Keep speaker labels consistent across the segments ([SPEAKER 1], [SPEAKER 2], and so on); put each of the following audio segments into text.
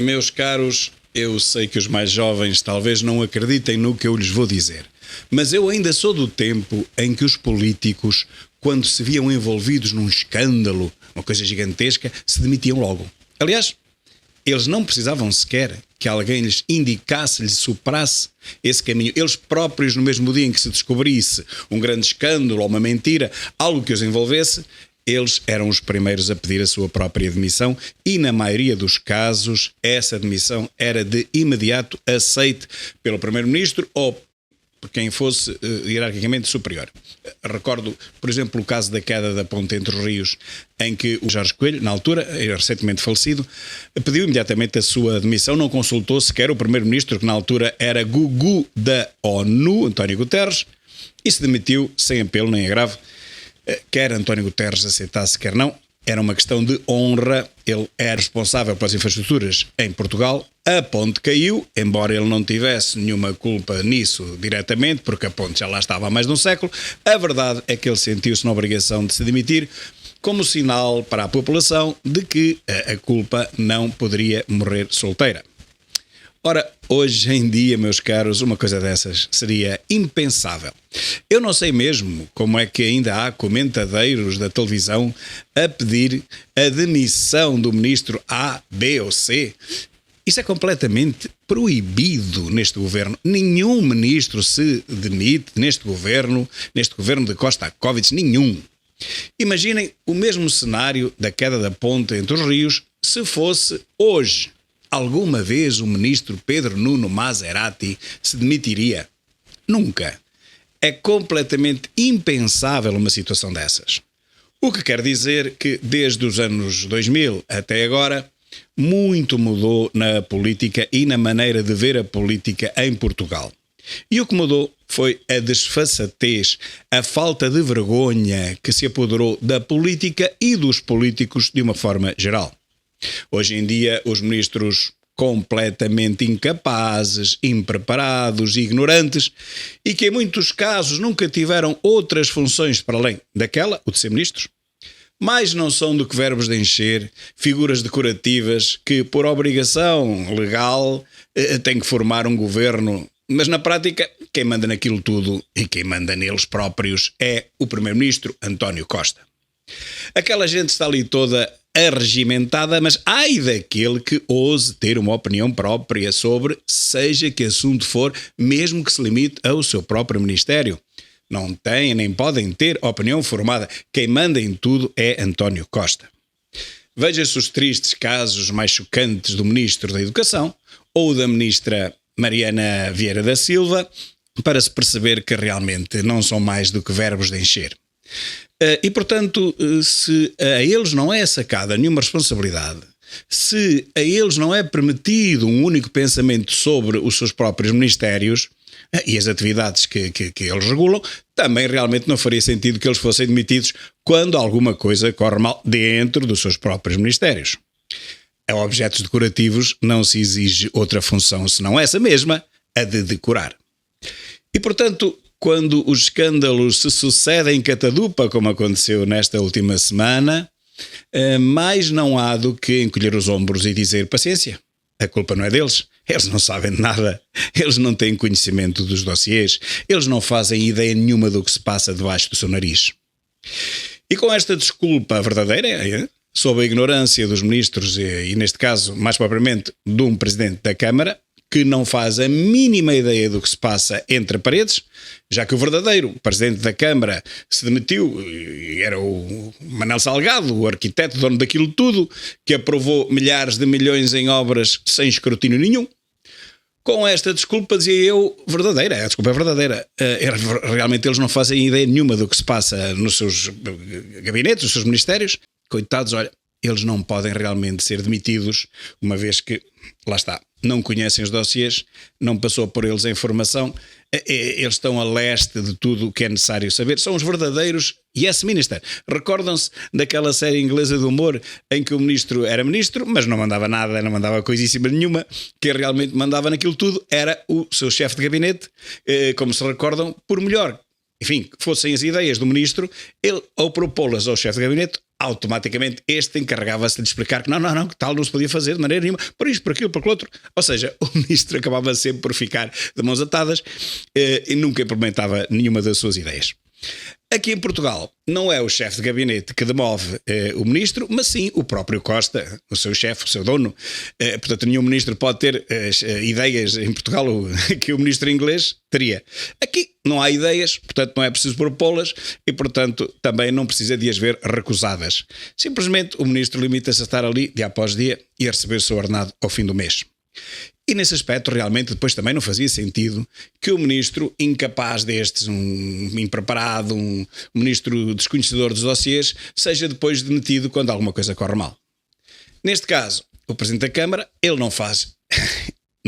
[SPEAKER 1] Meus caros, eu sei que os mais jovens talvez não acreditem no que eu lhes vou dizer, mas eu ainda sou do tempo em que os políticos, quando se viam envolvidos num escândalo, uma coisa gigantesca, se demitiam logo. Aliás, eles não precisavam sequer que alguém lhes indicasse, lhes soprasse esse caminho. Eles próprios, no mesmo dia em que se descobrisse um grande escândalo ou uma mentira, algo que os envolvesse, eles eram os primeiros a pedir a sua própria demissão e, na maioria dos casos, essa demissão era de imediato aceite pelo Primeiro-Ministro ou por quem fosse hierarquicamente superior. Recordo, por exemplo, o caso da queda da ponte entre os rios, em que o Jorge Coelho, na altura, recentemente falecido, pediu imediatamente a sua demissão, não consultou sequer o Primeiro-Ministro, que na altura era Gugu da ONU, António Guterres, e se demitiu sem apelo nem agravo. Quer António Guterres aceitasse, quer não, era uma questão de honra. Ele era responsável pelas infraestruturas em Portugal. A ponte caiu, embora ele não tivesse nenhuma culpa nisso diretamente, porque a ponte já lá estava há mais de um século. A verdade é que ele sentiu-se na obrigação de se demitir, como sinal para a população de que a culpa não poderia morrer solteira. Ora, hoje em dia, meus caros, uma coisa dessas seria impensável. Eu não sei mesmo como é que ainda há comentadeiros da televisão a pedir a demissão do ministro A, B ou C. Isso é completamente proibido neste governo. Nenhum ministro se demite neste governo de Costa-Covic, nenhum. Imaginem o mesmo cenário da queda da ponte entre os rios se fosse hoje. Alguma vez o ministro Pedro Nuno Maserati se demitiria? Nunca. É completamente impensável uma situação dessas. O que quer dizer que desde os anos 2000 até agora, muito mudou na política e na maneira de ver a política em Portugal. E o que mudou foi a desfaçatez, a falta de vergonha que se apoderou da política e dos políticos de uma forma geral. Hoje em dia, os ministros completamente incapazes, impreparados, ignorantes e que em muitos casos nunca tiveram outras funções para além daquela, o de ser ministros, mais não são do que verbos de encher, figuras decorativas que, por obrigação legal, têm que formar um governo. Mas na prática, quem manda naquilo tudo e quem manda neles próprios é o Primeiro-Ministro António Costa. Aquela gente está ali toda arregimentada, mas ai daquele que ouse ter uma opinião própria sobre seja que assunto for, mesmo que se limite ao seu próprio ministério. Não têm nem podem ter opinião formada. Quem manda em tudo é António Costa. Veja-se os tristes casos mais chocantes do Ministro da Educação ou da Ministra Mariana Vieira da Silva para se perceber que realmente não são mais do que verbos de encher. E, portanto, se a eles não é sacada nenhuma responsabilidade, se a eles não é permitido um único pensamento sobre os seus próprios ministérios e as atividades que eles regulam, também realmente não faria sentido que eles fossem demitidos quando alguma coisa corre mal dentro dos seus próprios ministérios. A objetos decorativos não se exige outra função senão essa mesma, a de decorar. E, portanto, quando os escândalos se sucedem em catadupa, como aconteceu nesta última semana, mais não há do que encolher os ombros e dizer paciência. A culpa não é deles. Eles não sabem nada. Eles não têm conhecimento dos dossiês. Eles não fazem ideia nenhuma do que se passa debaixo do seu nariz. E com esta desculpa verdadeira sobre a ignorância dos ministros e neste caso, mais propriamente, de um presidente da Câmara, que não faz a mínima ideia do que se passa entre paredes, já que o verdadeiro presidente da Câmara se demitiu, e era o Manel Salgado, o arquiteto, dono daquilo tudo, que aprovou milhares de milhões em obras sem escrutínio nenhum. Com esta desculpa, dizia eu, verdadeira, a desculpa é verdadeira. Realmente eles não fazem ideia nenhuma do que se passa nos seus gabinetes, nos seus ministérios. Coitados, olha, eles não podem realmente ser demitidos, uma vez que, lá está, não conhecem os dossiês, não passou por eles a informação, eles estão a leste de tudo o que é necessário saber, são os verdadeiros yes minister. Recordam-se daquela série inglesa de humor em que o ministro era ministro, mas não mandava nada, não mandava coisíssima nenhuma, quem realmente mandava naquilo tudo era o seu chefe de gabinete, como se recordam, por melhor enfim, que fossem as ideias do ministro, ele, ao propô-las ao chefe de gabinete, automaticamente este encarregava-se de explicar que não, que tal não se podia fazer de maneira nenhuma, por isto, por aquilo, por aquilo outro. Ou seja, o ministro acabava sempre por ficar de mãos atadas e nunca implementava nenhuma das suas ideias. Aqui em Portugal não é o chefe de gabinete que demove o ministro, mas sim o próprio Costa, o seu chefe, o seu dono. Portanto, nenhum ministro pode ter ideias em Portugal que o ministro inglês teria. Aqui não há ideias, portanto não é preciso propô-las e, portanto, também não precisa de as ver recusadas. Simplesmente o ministro limita-se a estar ali dia após dia e a receber o seu ordenado ao fim do mês. E nesse aspecto realmente depois também não fazia sentido que o ministro incapaz destes, um impreparado, um ministro desconhecedor dos dossiês, seja depois demitido quando alguma coisa corre mal. Neste caso, o Presidente da Câmara, ele não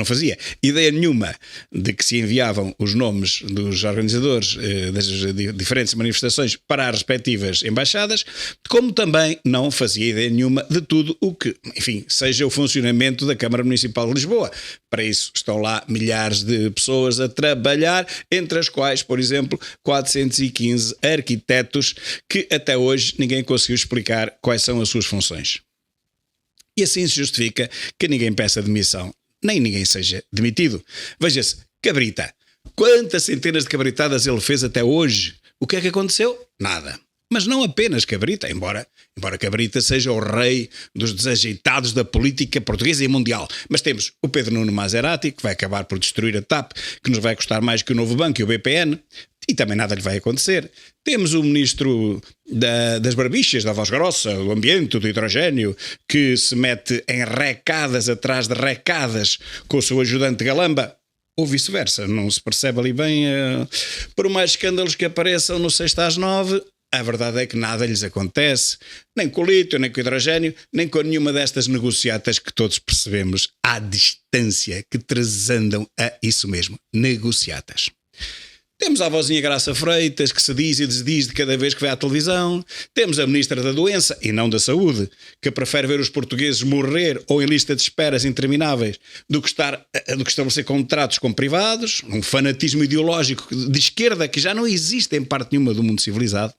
[SPEAKER 1] fazia ideia nenhuma de que se enviavam os nomes dos organizadores das diferentes manifestações para as respectivas embaixadas, como também não fazia ideia nenhuma de tudo o que, enfim, seja o funcionamento da Câmara Municipal de Lisboa. Para isso estão lá milhares de pessoas a trabalhar, entre as quais, por exemplo, 415 arquitetos que até hoje ninguém conseguiu explicar quais são as suas funções. E assim se justifica que ninguém peça demissão, nem ninguém seja demitido. Veja-se, Cabrita. Quantas centenas de cabritadas ele fez até hoje? O que é que aconteceu? Nada. Mas não apenas Cabrita, embora Cabrita seja o rei dos desajeitados da política portuguesa e mundial. Mas temos o Pedro Nuno Maserati, que vai acabar por destruir a TAP, que nos vai custar mais que o Novo Banco e o BPN, e também nada lhe vai acontecer. Temos o ministro das barbichas, da voz grossa, do ambiente, do hidrogénio, que se mete em recadas atrás de recadas com o seu ajudante Galamba, ou vice-versa, não se percebe ali bem. Por mais escândalos que apareçam no 6 às 9, a verdade é que nada lhes acontece, nem com o lítio, nem com o hidrogénio, nem com nenhuma destas negociatas que todos percebemos à distância, que transandam a isso mesmo, negociatas. Temos a vozinha Graça Freitas, que se diz e desdiz de cada vez que vê à televisão. Temos a ministra da Doença, e não da Saúde, que prefere ver os portugueses morrer ou em lista de esperas intermináveis do que estabelecer contratos com privados. Um fanatismo ideológico de esquerda que já não existe em parte nenhuma do mundo civilizado.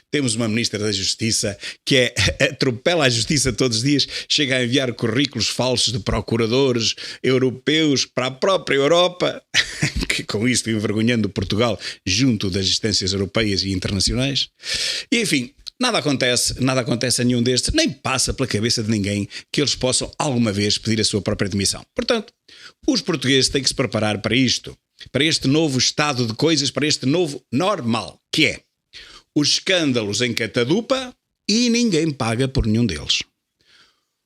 [SPEAKER 1] Temos uma ministra da Justiça que atropela a justiça todos os dias, chega a enviar currículos falsos de procuradores europeus para a própria Europa, que com isto envergonhando Portugal junto das instâncias europeias e internacionais. E enfim, nada acontece a nenhum destes, nem passa pela cabeça de ninguém que eles possam alguma vez pedir a sua própria demissão. Portanto, os portugueses têm que se preparar para isto, para este novo estado de coisas, para este novo normal, que é os escândalos em catadupa e ninguém paga por nenhum deles.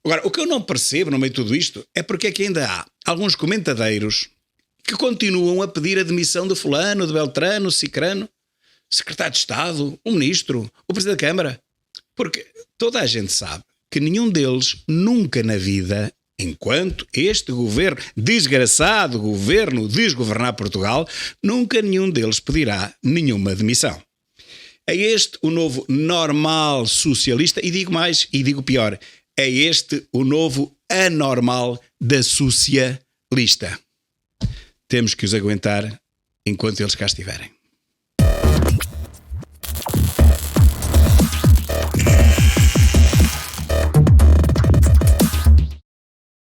[SPEAKER 1] Agora, o que eu não percebo no meio de tudo isto é porque é que ainda há alguns comentadeiros que continuam a pedir a demissão de fulano, de Beltrano, Cicrano, secretário de Estado, o ministro, o presidente da Câmara. Porque toda a gente sabe que nenhum deles nunca na vida, enquanto este governo, desgraçado governo, desgovernar Portugal, nunca nenhum deles pedirá nenhuma demissão. É este o novo normal socialista, e digo mais, e digo pior, é este o novo anormal da socialista. Temos que os aguentar enquanto eles cá estiverem.